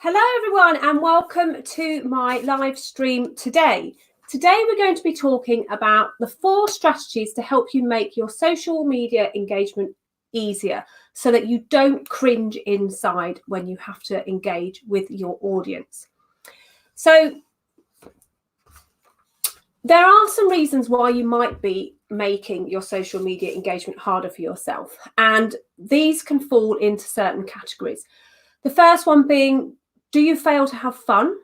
Hello everyone and welcome to my live stream today. Today we're going to be talking about the 4 strategies to help you make your social media engagement easier so that you don't cringe inside when you have to engage with your audience. So there are some reasons why you might be making your social media engagement harder for yourself, and these can fall into certain categories. The first one being, do you fail to have fun?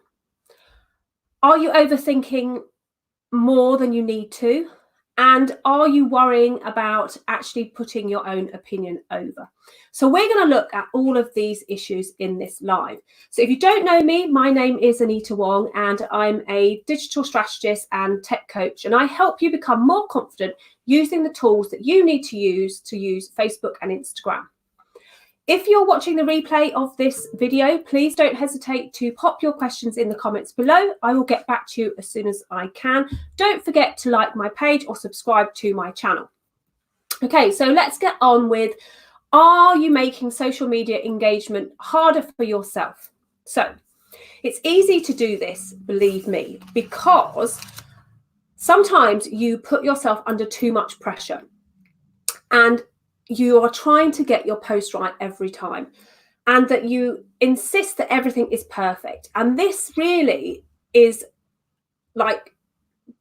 Are you overthinking more than you need to? And are you worrying about actually putting your own opinion over? So we're going to look at all of these issues in this live. So if you don't know me, my name is Anita Wong and I'm a digital strategist and tech coach, and I help you become more confident using the tools that you need to use Facebook and Instagram. If you're watching the replay of this video, please don't hesitate to pop your questions in the comments below. I will get back to you as soon as I can. Don't forget to like my page or subscribe to my channel. Okay, so let's get on with, are you making social media engagement harder for yourself? So it's easy to do this, believe me, because sometimes you put yourself under too much pressure and you are trying to get your post right every time, and that you insist that everything is perfect. And this really is like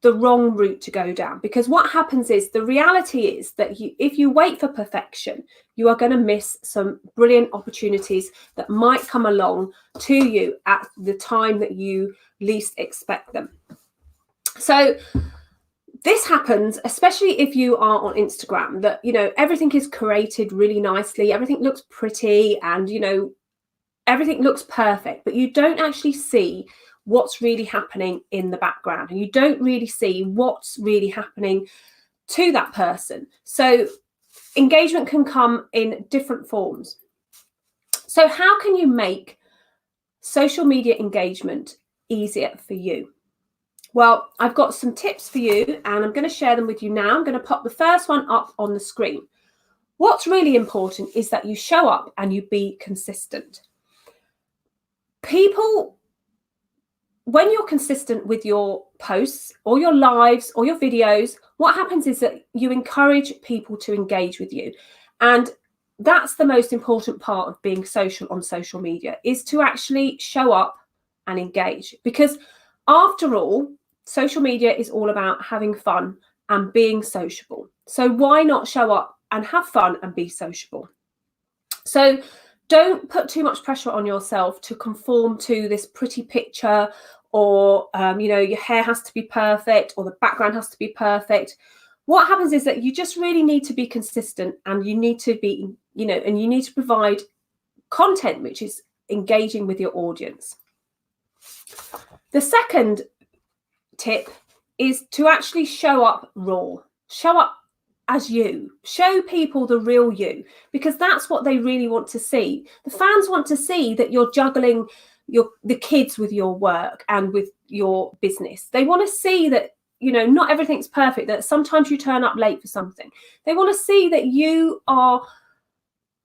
the wrong route to go down, because what happens is, the reality is that if you wait for perfection, you are going to miss some brilliant opportunities that might come along to you at the time that you least expect them. So this happens, especially if you are on Instagram, that, everything is curated really nicely, everything looks pretty, and, everything looks perfect, but you don't actually see what's really happening in the background, and you don't really see what's really happening to that person. So engagement can come in different forms. So how can you make social media engagement easier for you? Well, I've got some tips for you and I'm going to share them with you now. I'm going to pop the first one up on the screen. What's really important is that you show up and you be consistent. People, when you're consistent with your posts or your lives or your videos, what happens is that you encourage people to engage with you. And that's the most important part of being social on social media, is to actually show up and engage. Because after all, social media is all about having fun and being sociable. So why not show up and have fun and be sociable? So don't put too much pressure on yourself to conform to this pretty picture, or, your hair has to be perfect, or the background has to be perfect. What happens is that you just really need to be consistent, and you need to be, and you need to provide content which is engaging with your audience. The second tip is to actually show up raw. Show up as you. Show people the real you, because that's what they really want to see. The fans want to see that you're juggling the kids with your work and with your business. They want to see that, not everything's perfect, that sometimes you turn up late for something. They want to see that you are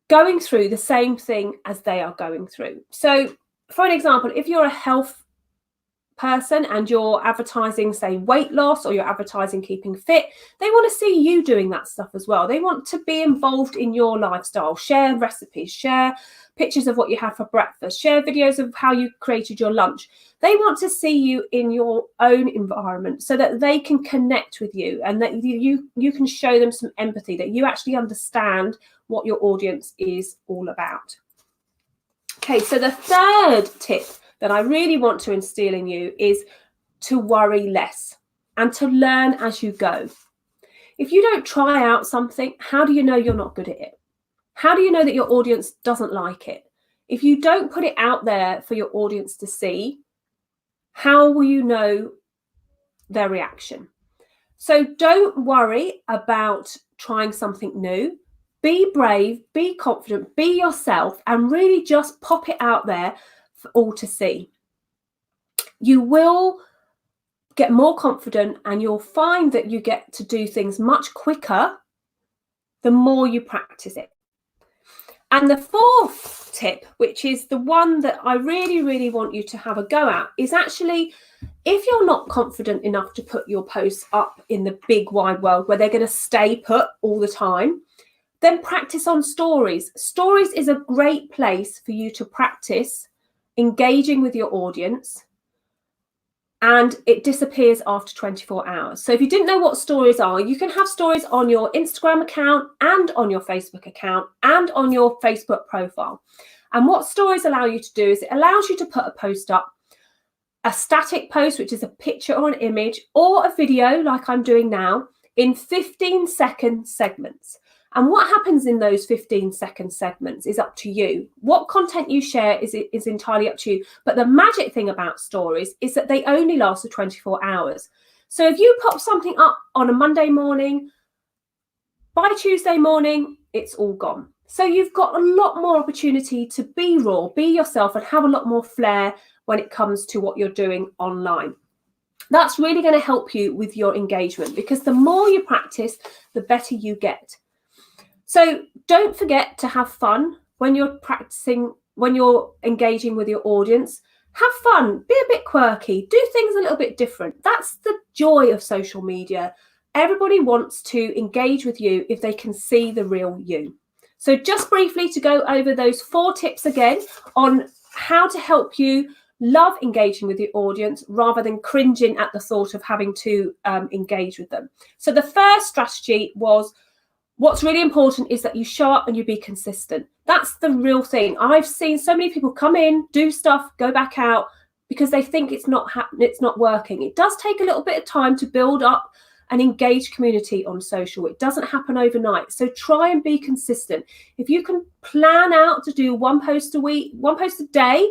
going through the same thing as they are going through. So, for an example, if you're a health person and you're advertising, say, weight loss, or you're advertising keeping fit, they want to see you doing that stuff as well. They want to be involved in your lifestyle, share recipes, share pictures of what you had for breakfast, share videos of how you created your lunch. They want to see you in your own environment so that they can connect with you, and that you can show them some empathy, that you actually understand what your audience is all about. Okay, so the third tip that I really want to instill in you is to worry less and to learn as you go. If you don't try out something, how do you know you're not good at it? How do you know that your audience doesn't like it? If you don't put it out there for your audience to see, how will you know their reaction? So don't worry about trying something new. Be brave, be confident, be yourself, and really just pop it out there for all to see. You will get more confident, and you'll find that you get to do things much quicker the more you practice it. And the fourth tip, which is the one that I really, really want you to have a go at, is actually, if you're not confident enough to put your posts up in the big wide world where they're going to stay put all the time, then practice on stories. Stories is a great place for you to practice engaging with your audience, and it disappears after 24 hours. So if you didn't know what stories are, you can have stories on your Instagram account and on your Facebook account and on your Facebook profile. And what stories allow you to do is it allows you to put a post up, a static post, which is a picture or an image, or a video like I'm doing now, in 15-second segments. And what happens in those 15-second segments is up to you. What content you share is entirely up to you. But the magic thing about stories is that they only last for 24 hours. So if you pop something up on a Monday morning, by Tuesday morning, it's all gone. So you've got a lot more opportunity to be raw, be yourself, and have a lot more flair when it comes to what you're doing online. That's really going to help you with your engagement, because the more you practice, the better you get. So don't forget to have fun when you're practicing, when you're engaging with your audience. Have fun, be a bit quirky, do things a little bit different. That's the joy of social media. Everybody wants to engage with you if they can see the real you. So just briefly to go over those 4 tips again on how to help you love engaging with your audience rather than cringing at the thought of having to engage with them. So the first strategy was, what's really important is that you show up and you be consistent. That's the real thing. I've seen so many people come in, do stuff, go back out because they think it's not working. It does take a little bit of time to build up an engaged community on social. It doesn't happen overnight. So try and be consistent. If you can plan out to do 1 post a week, 1 post a day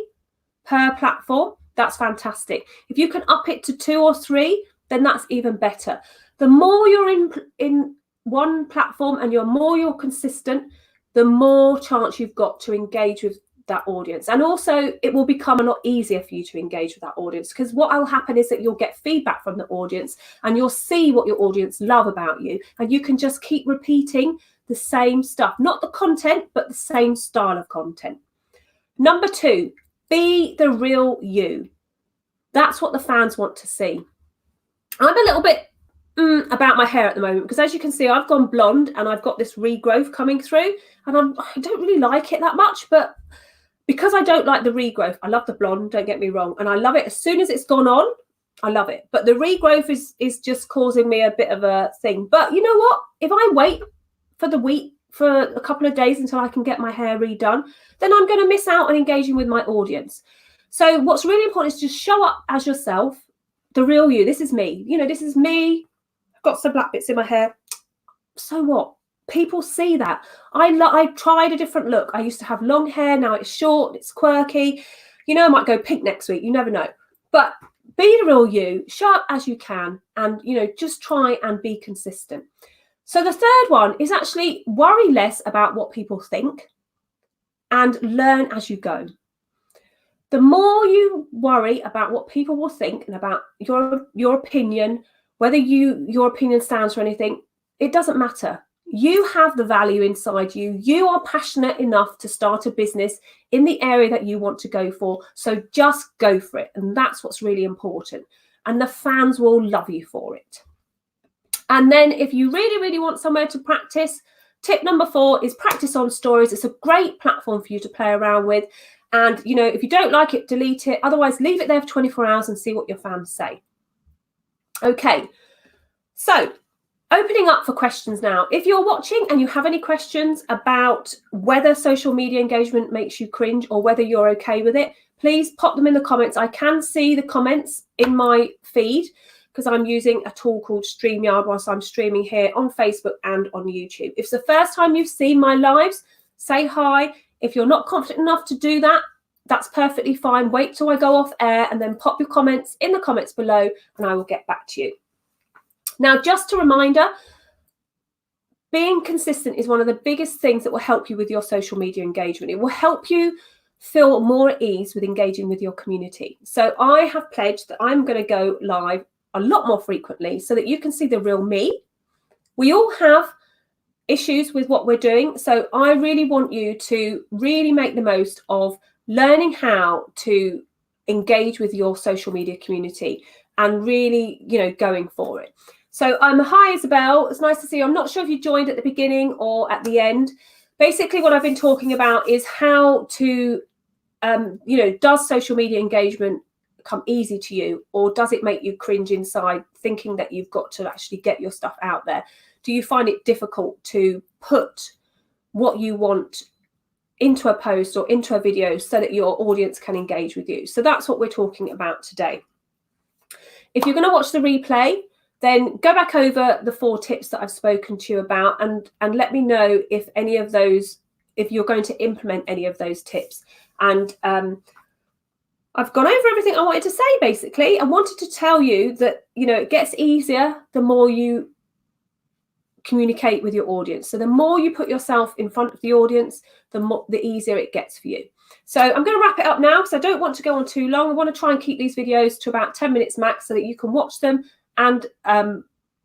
per platform, that's fantastic. If you can up it to 2 or 3, then that's even better. The more you're in one platform and you're consistent, the more chance you've got to engage with that audience. And also it will become a lot easier for you to engage with that audience, because what will happen is that you'll get feedback from the audience and you'll see what your audience love about you, and you can just keep repeating the same stuff, not the content, but the same style of content. Number 2, be the real you. That's what the fans want to see. I'm a little bit about my hair at the moment, because as you can see, I've gone blonde and I've got this regrowth coming through, and I don't really like it that much, but because I don't like the regrowth, I love the blonde, don't get me wrong, and I love it as soon as it's gone on. I love it, but the regrowth is just causing me a bit of a thing. But you know what, if I wait for a couple of days until I can get my hair redone, then I'm going to miss out on engaging with my audience. So what's really important is just show up as yourself, the real you. This is me, this is me. Got some black bits in my hair. So what? People see that. I tried a different look. I used to have long hair. Now it's short. It's quirky. I might go pink next week. You never know. But be the real you. Show up as you can, and just try and be consistent. So the third one is actually worry less about what people think and learn as you go. The more you worry about what people will think and about your opinion, whether your opinion stands for anything, it doesn't matter. You have the value inside you. You are passionate enough to start a business in the area that you want to go for. So just go for it. And that's what's really important. And the fans will love you for it. And then if you really, really want somewhere to practice, tip number 4 is practice on stories. It's a great platform for you to play around with. And, if you don't like it, delete it. Otherwise, leave it there for 24 hours and see what your fans say. Okay, so opening up for questions now. If you're watching and you have any questions about whether social media engagement makes you cringe or whether you're okay with it, please pop them in the comments. I can see the comments in my feed because I'm using a tool called StreamYard whilst I'm streaming here on Facebook and on YouTube. If it's the first time you've seen my lives, say hi. If you're not confident enough to do that, that's perfectly fine. Wait till I go off air and then pop your comments in the comments below and I will get back to you. Now, just a reminder, being consistent is one of the biggest things that will help you with your social media engagement. It will help you feel more at ease with engaging with your community. So I have pledged that I'm going to go live a lot more frequently so that you can see the real me. We all have issues with what we're doing. So I really want you to really make the most of learning how to engage with your social media community and really, going for it. So hi, Isabel. It's nice to see you. I'm not sure if you joined at the beginning or at the end. Basically, what I've been talking about is how to, does social media engagement come easy to you, or does it make you cringe inside thinking that you've got to actually get your stuff out there? Do you find it difficult to put what you want into a post or into a video so that your audience can engage with you? So that's what we're talking about today. If you're going to watch the replay, then go back over the 4 tips that I've spoken to you about and let me know if any of those, if you're going to implement any of those tips. And I've gone over everything I wanted to say, basically. I wanted to tell you that, it gets easier the more you communicate with your audience. So the more you put yourself in front of the audience, the easier it gets for you. So I'm going to wrap it up now because I don't want to go on too long. I want to try and keep these videos to about 10 minutes max so that you can watch them and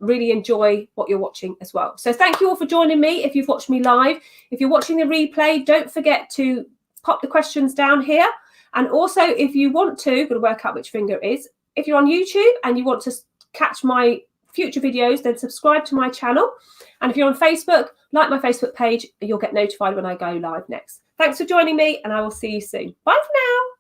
really enjoy what you're watching as well. So thank you all for joining me. If you've watched me live, if you're watching the replay, don't forget to pop the questions down here. And also, if you want to, got to work out which finger it is. If you're on YouTube and you want to catch my future videos, then subscribe to my channel. And if you're on Facebook, like my Facebook page, you'll get notified when I go live next. Thanks for joining me, and I will see you soon. Bye for now.